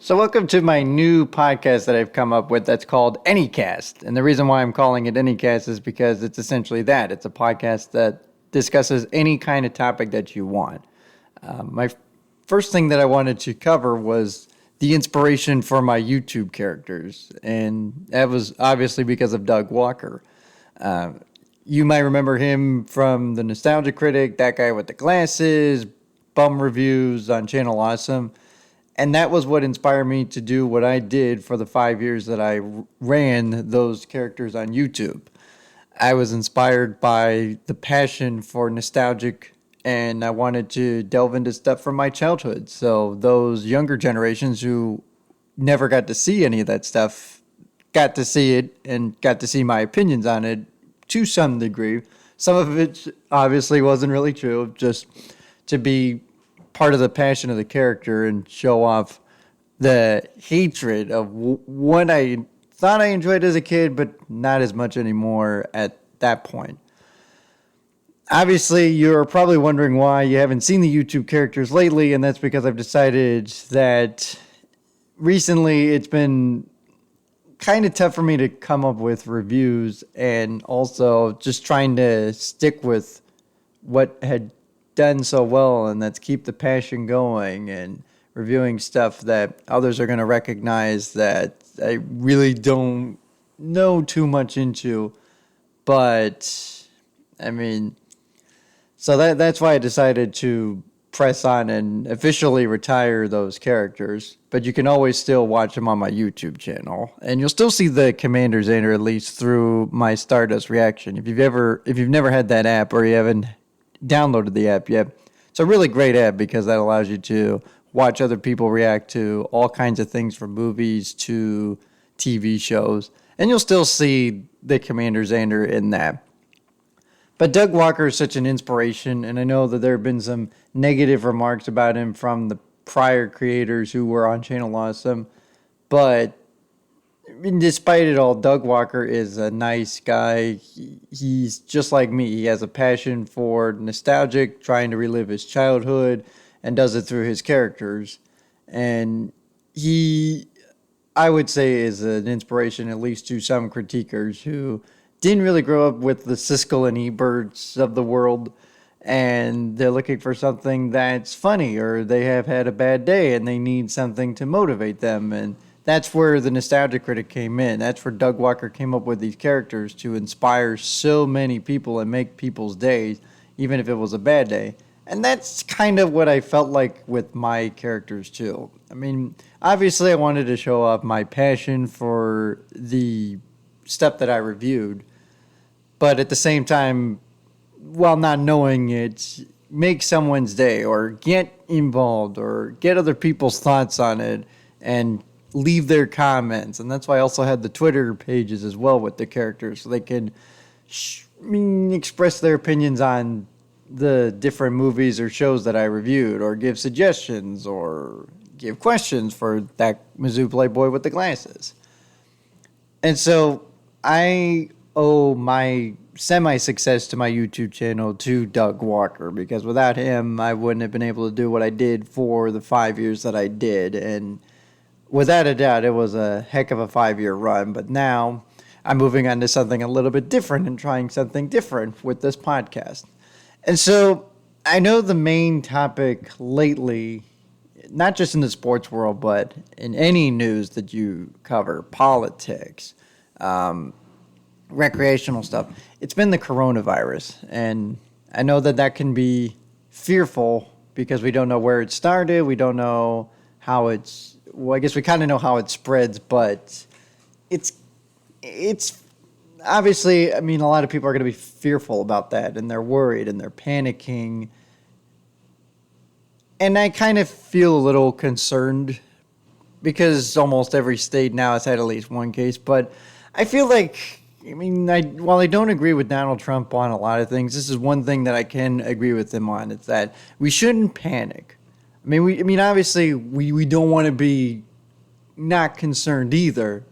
So welcome to my new podcast that I've come up with that's called Anycast. And the reason why I'm calling it Anycast is because it's essentially that. It's a podcast that discusses any kind of topic that you want. My first thing that I wanted to cover was the inspiration for my YouTube characters. And that was obviously because of Doug Walker. You might remember him from the Nostalgia Critic, that guy with the glasses, bum reviews on Channel Awesome. And that was what inspired me to do what I did for the 5 years that I ran those characters on YouTube. I was inspired by the passion for nostalgic, and I wanted to delve into stuff from my childhood. So those younger generations who never got to see any of that stuff got to see it and got to see my opinions on it to some degree. Some of it obviously wasn't really true, just to be part of the passion of the character and show off the hatred of what I thought I enjoyed as a kid, but not as much anymore at that point. Obviously, you're probably wondering why you haven't seen the YouTube characters lately, and that's because I've decided that recently it's been kind of tough for me to come up with reviews, and also just trying to stick with what had done so well, and that's keep the passion going and reviewing stuff that others are going to recognize that I really don't know too much into. But I mean, so that's why I decided to press on and officially retire those characters. But you can always still watch them on my YouTube channel, and you'll still see the Commander's Enter at least through my Stardust reaction. If you've never had that app, or you haven't downloaded the app yet, it's a really great app because that allows you to watch other people react to all kinds of things, from movies to TV shows, and you'll still see the Commander Xander in that. But Doug Walker is such an inspiration, and I know that there have been some negative remarks about him from the prior creators who were on Channel Awesome, but I mean, despite it all, Doug Walker is a nice guy. He's just like me. He has a passion for nostalgic, trying to relive his childhood, and does it through his characters. And he, I would say, is an inspiration at least to some critiquers who didn't really grow up with the Siskel and Eberts of the world, and they're looking for something that's funny, or they have had a bad day and they need something to motivate them. And that's where the Nostalgia Critic came in. That's where Doug Walker came up with these characters to inspire so many people and make people's days, even if it was a bad day. And that's kind of what I felt like with my characters too. I mean, obviously I wanted to show off my passion for the stuff that I reviewed, but at the same time, while not knowing it, make someone's day, or get involved, or get other people's thoughts on it, and leave their comments. And that's why I also had the Twitter pages as well with the characters, so they can express their opinions on the different movies or shows that I reviewed, or give suggestions, or give questions for that Mizzou Playboy with the glasses. And so I owe my semi-success to my YouTube channel to Doug Walker, because without him, I wouldn't have been able to do what I did for the 5 years that I did. And without a doubt, it was a heck of a 5-year run. But now I'm moving on to something a little bit different and trying something different with this podcast. And so I know the main topic lately, not just in the sports world, but in any news that you cover, politics, recreational stuff, it's been the coronavirus. And I know that that can be fearful because we don't know where it started. We don't know how I guess we kind of know how it spreads, but it's obviously, I mean, a lot of people are going to be fearful about that, and they're worried and they're panicking. And I kind of feel a little concerned because almost every state now has had at least one case. But I feel like, I mean, while I don't agree with Donald Trump on a lot of things, this is one thing that I can agree with him on. It's that we shouldn't panic. I mean, obviously, we don't want to be not concerned either.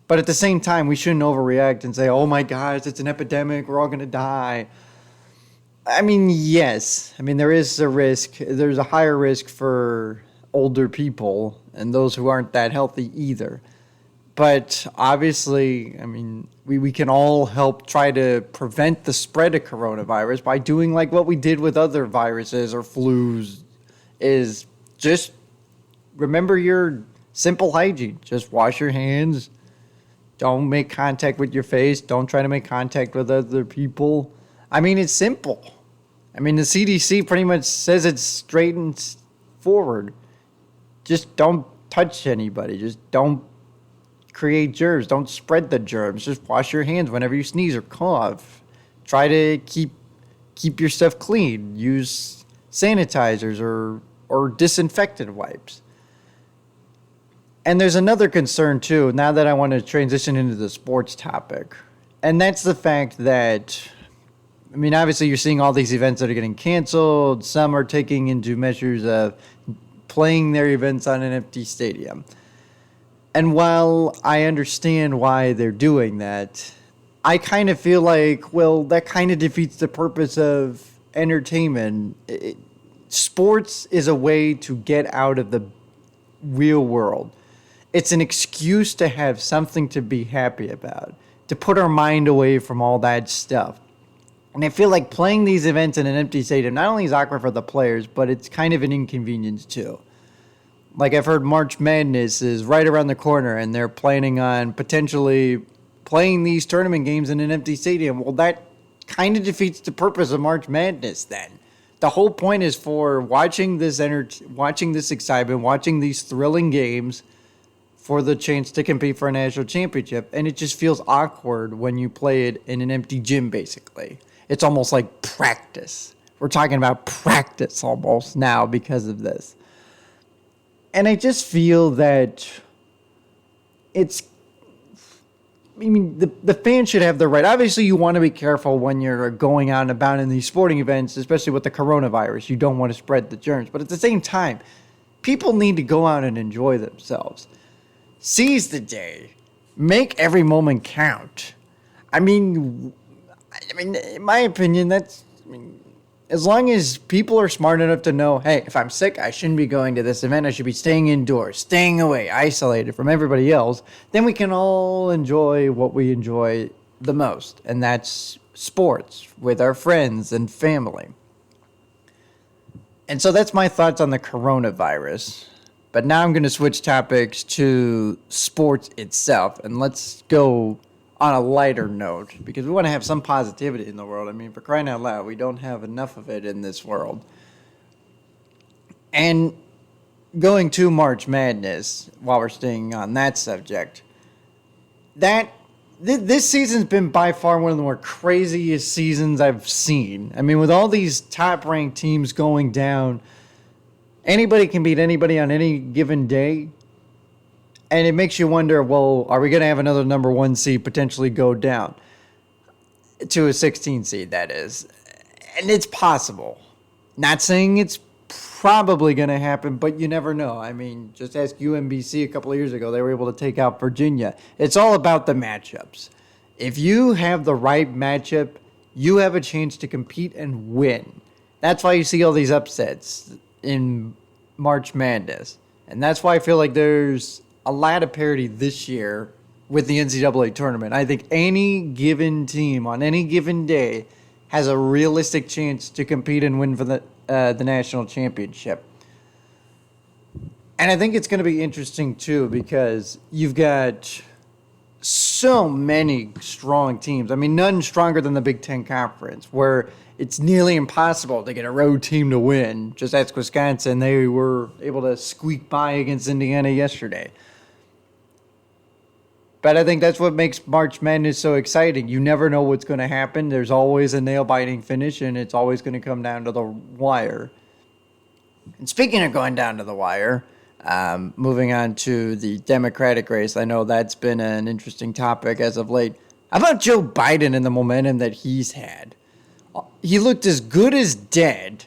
But at the same time, we shouldn't overreact and say, oh my gosh, it's an epidemic, we're all going to die. I mean, yes. I mean, there is a risk. There's a higher risk for older people and those who aren't that healthy either. But obviously, I mean, we can all help try to prevent the spread of coronavirus by doing like what we did with other viruses or flus, is just remember your simple hygiene. Just wash your hands. Don't make contact with your face. Don't try to make contact with other people. I mean, it's simple. I mean, the CDC pretty much says it's straight and forward. Just don't touch anybody. Just don't create germs. Don't spread the germs. Just wash your hands whenever you sneeze or cough. Try to keep your stuff clean. Use sanitizers or disinfectant wipes. And there's another concern too, now that I want to transition into the sports topic. And that's the fact that, I mean, obviously you're seeing all these events that are getting canceled. Some are taking into measures of playing their events on an empty stadium. And while I understand why they're doing that, I kind of feel like, well, that kind of defeats the purpose of entertainment. Sports is a way to get out of the real world. It's an excuse to have something to be happy about, to put our mind away from all that stuff. And I feel like playing these events in an empty stadium not only is awkward for the players, but it's kind of an inconvenience too. Like I've heard March Madness is right around the corner and they're planning on potentially playing these tournament games in an empty stadium. Well, that kind of defeats the purpose of March Madness then. The whole point is for watching this excitement, watching these thrilling games for the chance to compete for a national championship. And it just feels awkward when you play it in an empty gym, basically. It's almost like practice. We're talking about practice almost now because of this. And I just feel that the fans should have the right. Obviously, you want to be careful when you're going out and about in these sporting events, especially with the coronavirus. You don't want to spread the germs. But at the same time, people need to go out and enjoy themselves. Seize the day. Make every moment count. I mean, in my opinion, as long as people are smart enough to know, hey, if I'm sick, I shouldn't be going to this event. I should be staying indoors, staying away, isolated from everybody else. Then we can all enjoy what we enjoy the most, and that's sports with our friends and family. And so that's my thoughts on the coronavirus. But now I'm going to switch topics to sports itself, and let's go on a lighter note, because we want to have some positivity in the world. I mean, for crying out loud, we don't have enough of it in this world. And going to March Madness, while we're staying on that subject, this season's been by far one of the more craziest seasons I've seen. I mean, with all these top-ranked teams going down, anybody can beat anybody on any given day. And it makes you wonder, well, are we going to have another number one seed potentially go down to a 16 seed, that is? And it's possible. Not saying it's probably going to happen, but you never know. I mean, just ask UMBC a couple of years ago. They were able to take out Virginia. It's all about the matchups. If you have the right matchup, you have a chance to compete and win. That's why you see all these upsets in March Madness. And that's why I feel like there's a lot of parity this year with the NCAA tournament. I think any given team on any given day has a realistic chance to compete and win for the national championship. And I think it's going to be interesting too, because you've got so many strong teams. I mean, none stronger than the Big Ten Conference, where it's nearly impossible to get a road team to win. Just ask Wisconsin. They were able to squeak by against Indiana yesterday. But I think that's what makes March Madness so exciting. You never know what's going to happen. There's always a nail-biting finish, and it's always going to come down to the wire. And speaking of going down to the wire, moving on to the Democratic race, I know that's been an interesting topic as of late. How about Joe Biden and the momentum that he's had? He looked as good as dead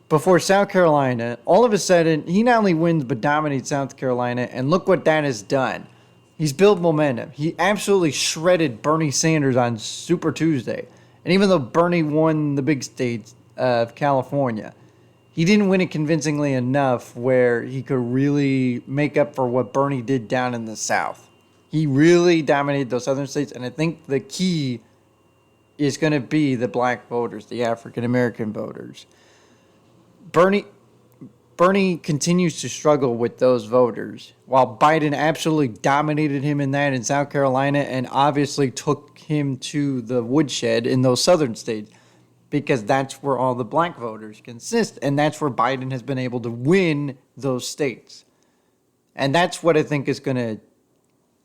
before South Carolina. All of a sudden, he not only wins but dominates South Carolina, and look what that has done. He's built momentum. He absolutely shredded Bernie Sanders on Super Tuesday. And even though Bernie won the big state of California, he didn't win it convincingly enough where he could really make up for what Bernie did down in the South. He really dominated those southern states, and I think the key is going to be the black voters, the African American voters. Bernie Bernie continues to struggle with those voters, while Biden absolutely dominated him in that in South Carolina and obviously took him to the woodshed in those southern states, because that's where all the black voters consist, and that's where Biden has been able to win those states. And that's what I think is going to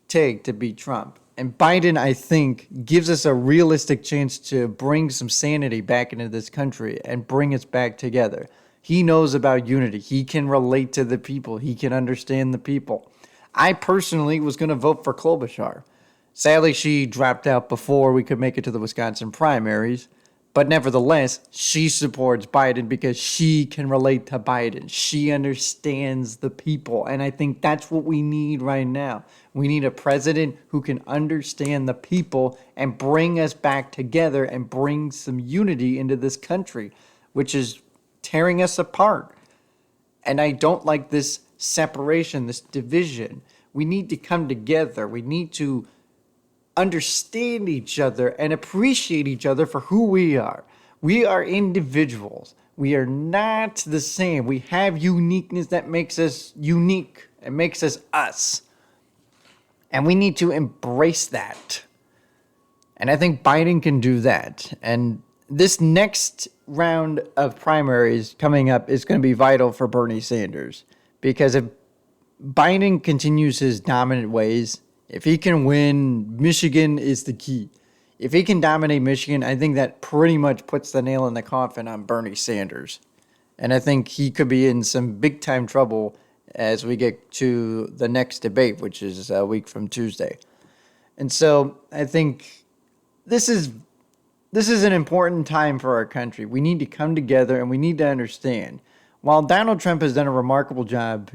take to beat Trump. And Biden, I think, gives us a realistic chance to bring some sanity back into this country and bring us back together. He knows about unity. He can relate to the people. He can understand the people. I personally was going to vote for Klobuchar. Sadly, she dropped out before we could make it to the Wisconsin primaries. But nevertheless, she supports Biden because she can relate to Biden. She understands the people. And I think that's what we need right now. We need a president who can understand the people and bring us back together and bring some unity into this country, which is tearing us apart. And I don't like this separation, this division. We need to come together. We need to understand each other and appreciate each other for who we are. We are individuals. We are not the same. We have uniqueness that makes us unique and makes us us. And we need to embrace that. And I think Biden can do that. And this next round of primaries coming up is going to be vital for Bernie Sanders. Because if Biden continues his dominant ways, if he can win, Michigan is the key. If he can dominate Michigan, I think that pretty much puts the nail in the coffin on Bernie Sanders. And I think he could be in some big time trouble as we get to the next debate, which is a week from Tuesday. And so I think this is an important time for our country. We need to come together and we need to understand. While Donald Trump has done a remarkable job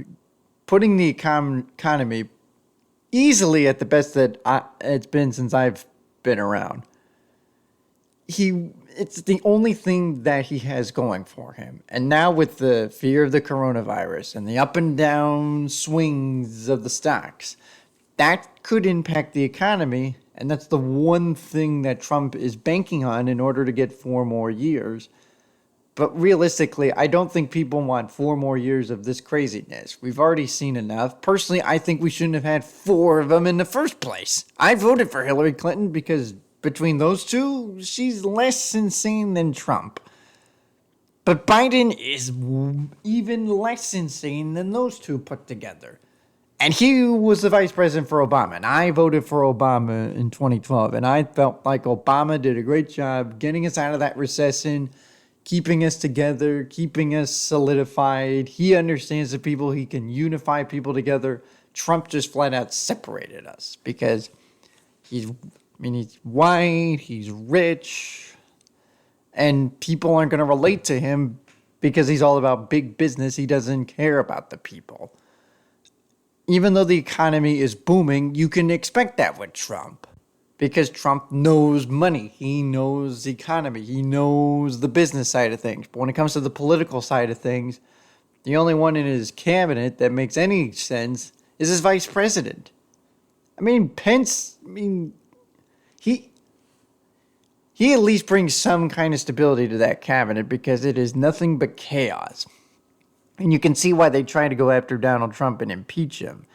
putting the economy easily at the best that it's been since I've been around, it's the only thing that he has going for him. And now with the fear of the coronavirus and the up and down swings of the stocks, that could impact the economy. And that's the one thing that Trump is banking on in order to get 4 more years. But realistically, I don't think people want 4 more years of this craziness. We've already seen enough. Personally, I think we shouldn't have had 4 of them in the first place. I voted for Hillary Clinton because between those two, she's less insane than Trump. But Biden is even less insane than those two put together. And he was the vice president for Obama, and I voted for Obama in 2012. And I felt like Obama did a great job getting us out of that recession, keeping us together, keeping us solidified. He understands the people. He can unify people together. Trump just flat out separated us because he's white, he's rich, and people aren't going to relate to him because he's all about big business. He doesn't care about the people. Even though the economy is booming, you can expect that with Trump. Because Trump knows money. He knows the economy. He knows the business side of things. But when it comes to the political side of things, the only one in his cabinet that makes any sense is his vice president. Pence, he at least brings some kind of stability to that cabinet because it is nothing but chaos. And you can see why they tried to go after Donald Trump and impeach him.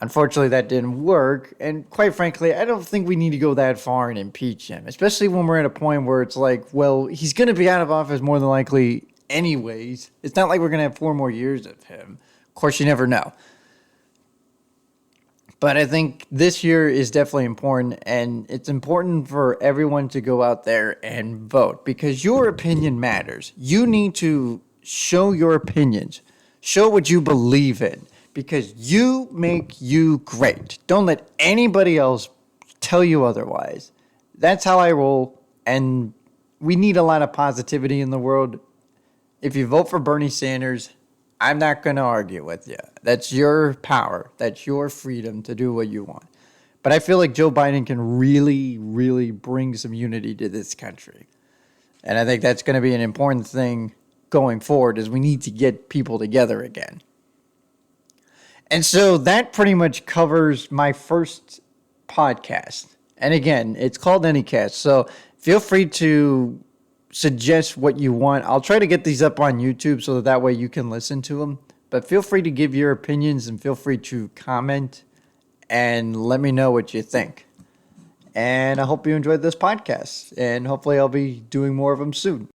Unfortunately, that didn't work. And quite frankly, I don't think we need to go that far and impeach him, especially when we're at a point where it's like, well, he's going to be out of office more than likely anyways. It's not like we're going to have 4 more years of him. Of course, you never know. But I think this year is definitely important, and it's important for everyone to go out there and vote because your opinion matters. You need to show your opinions. Show what you believe in because you make you great. Don't let anybody else tell you otherwise. That's how I roll, and we need a lot of positivity in the world. If you vote for Bernie Sanders, I'm not going to argue with you. That's your power. That's your freedom to do what you want. But I feel like Joe Biden can really, really bring some unity to this country. And I think that's going to be an important thing going forward is we need to get people together again. And so that pretty much covers my first podcast. And again, it's called Anycast. So feel free to suggest what you want. I'll try to get these up on YouTube so that way you can listen to them. But feel free to give your opinions and feel free to comment and let me know what you think. And I hope you enjoyed this podcast. And hopefully I'll be doing more of them soon.